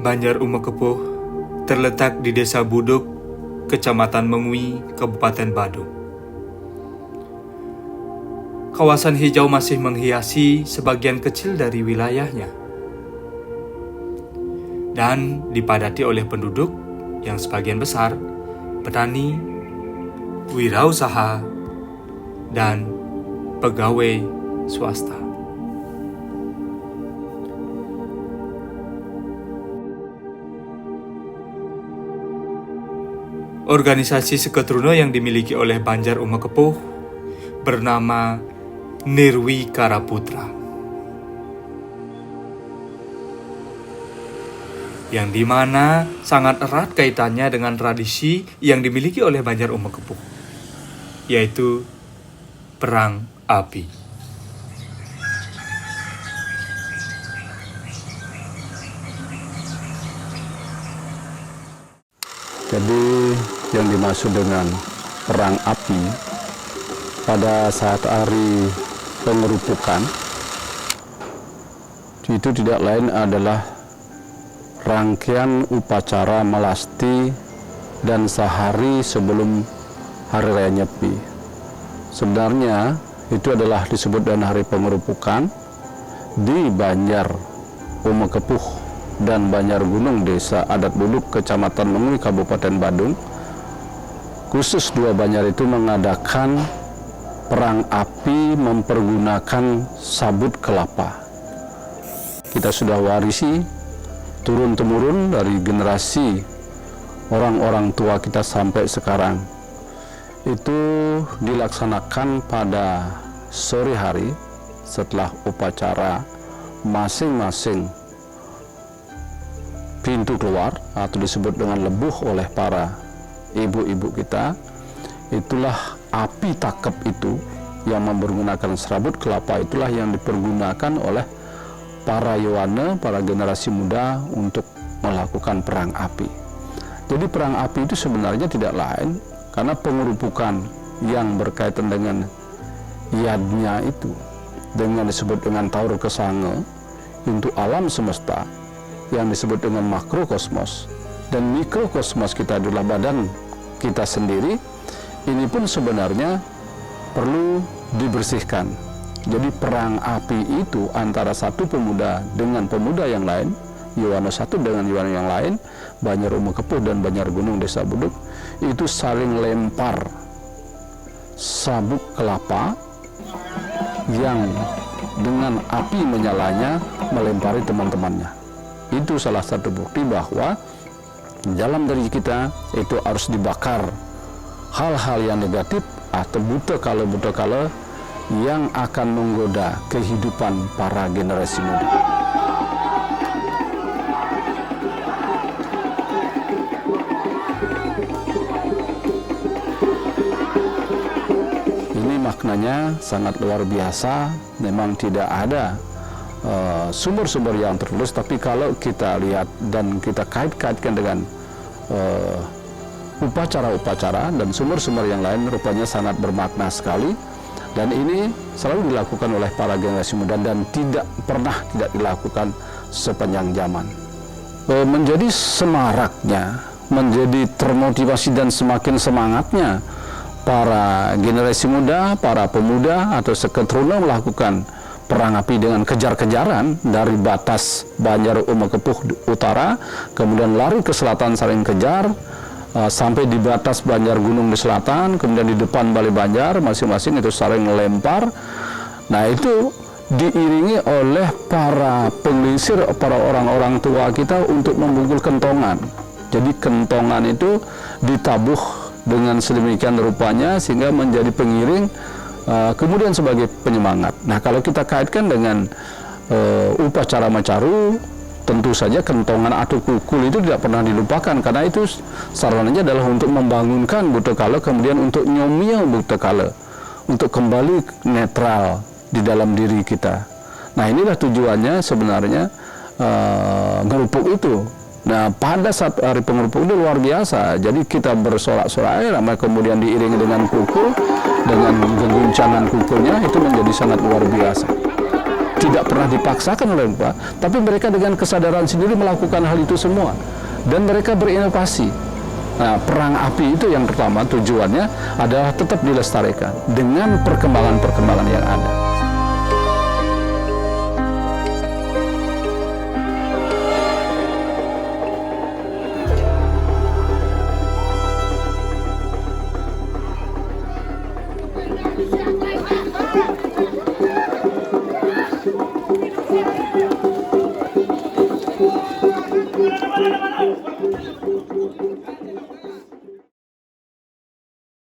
Banjar Umekepuh terletak di Desa Buduk, Kecamatan Mengui, Kabupaten Badung. Kawasan hijau masih menghiasi sebagian kecil dari wilayahnya dan dipadati oleh penduduk yang sebagian besar petani, wirausaha, dan pegawai swasta. Organisasi Seketruna yang dimiliki oleh Banjar Umekepuh bernama Nirwikara Putra, yang dimana sangat erat kaitannya dengan tradisi yang dimiliki oleh Banjar Umekepuh, yaitu perang api. Jadi yang dimaksud dengan perang api pada saat hari pengerupukan itu tidak lain adalah rangkaian upacara melasti dan sehari sebelum hari raya Nyepi. Sebenarnya itu adalah disebut dengan hari pengerupukan di Banjar Umekepuh dan Banjar Gunung, Desa Adat Buluk, Kecamatan Mengui, Kabupaten Badung. Khusus dua Banjar itu mengadakan perang api mempergunakan sabut kelapa. Kita sudah warisi turun-temurun dari generasi orang-orang tua kita sampai sekarang. Itu dilaksanakan pada sore hari setelah upacara masing-masing pintu keluar atau disebut dengan lebuh oleh para ibu-ibu kita. Itulah api takep itu yang menggunakan serabut kelapa, itulah yang dipergunakan oleh para Yowana, para generasi muda untuk melakukan perang api. Jadi perang api itu sebenarnya tidak lain karena pengerupukan yang berkaitan dengan yadnya itu, dengan disebut dengan taur kesange untuk alam semesta yang disebut dengan makrokosmos, dan mikrokosmos kita adalah badan kita sendiri. Ini pun sebenarnya perlu dibersihkan. Jadi perang api itu antara satu pemuda dengan pemuda yang lain, Yowana satu dengan Yowana yang lain, Banjar Umekepuh dan Banjar Gunung Desa Buduk, itu saling lempar sabuk kelapa yang dengan api menyalanya melempari teman-temannya. Itu salah satu bukti bahwa dalam diri kita itu harus dibakar hal-hal yang negatif atau buta kala yang akan menggoda kehidupan para generasi muda. Ini maknanya sangat luar biasa. Memang tidak ada sumber-sumber yang tertulis, tapi kalau kita lihat dan kita kait-kaitkan dengan upacara-upacara dan sumber-sumber yang lain, rupanya sangat bermakna sekali. Dan ini selalu dilakukan oleh para generasi muda dan tidak pernah tidak dilakukan sepanjang zaman. Menjadi semaraknya, menjadi termotivasi dan semakin semangatnya para generasi muda, para pemuda atau seketruna melakukan perang api dengan kejar-kejaran dari batas Banjar Umekepuh Utara, kemudian lari ke selatan saling kejar, sampai di batas Banjar Gunung di selatan, kemudian di depan Balai Banjar masing-masing itu saling melempar. Nah, itu diiringi oleh para pengisir, para orang-orang tua kita untuk membungkul kentongan. Jadi kentongan itu ditabuh dengan sedemikian rupanya sehingga menjadi pengiring, kemudian sebagai penyemangat. Nah, kalau kita kaitkan dengan upacara Macaru, tentu saja kentongan atau kukul itu tidak pernah dilupakan, karena itu sarananya adalah untuk membangunkan Butekala, kemudian untuk nyomia Butekala, untuk kembali netral di dalam diri kita. Nah, inilah tujuannya sebenarnya ngerupuk itu. Nah, pada saat hari pengerupuk itu luar biasa. Jadi kita bersorak-sorai, kemudian diiringi dengan kukul, dengan guncangan kukulnya, itu menjadi sangat luar biasa. tidak pernah dipaksakan oleh Bapak, tapi mereka dengan kesadaran sendiri melakukan hal itu semua, dan mereka berinovasi. Nah, perang api itu yang pertama tujuannya adalah tetap dilestarikan dengan perkembangan-perkembangan yang ada. Mana, mana, mana.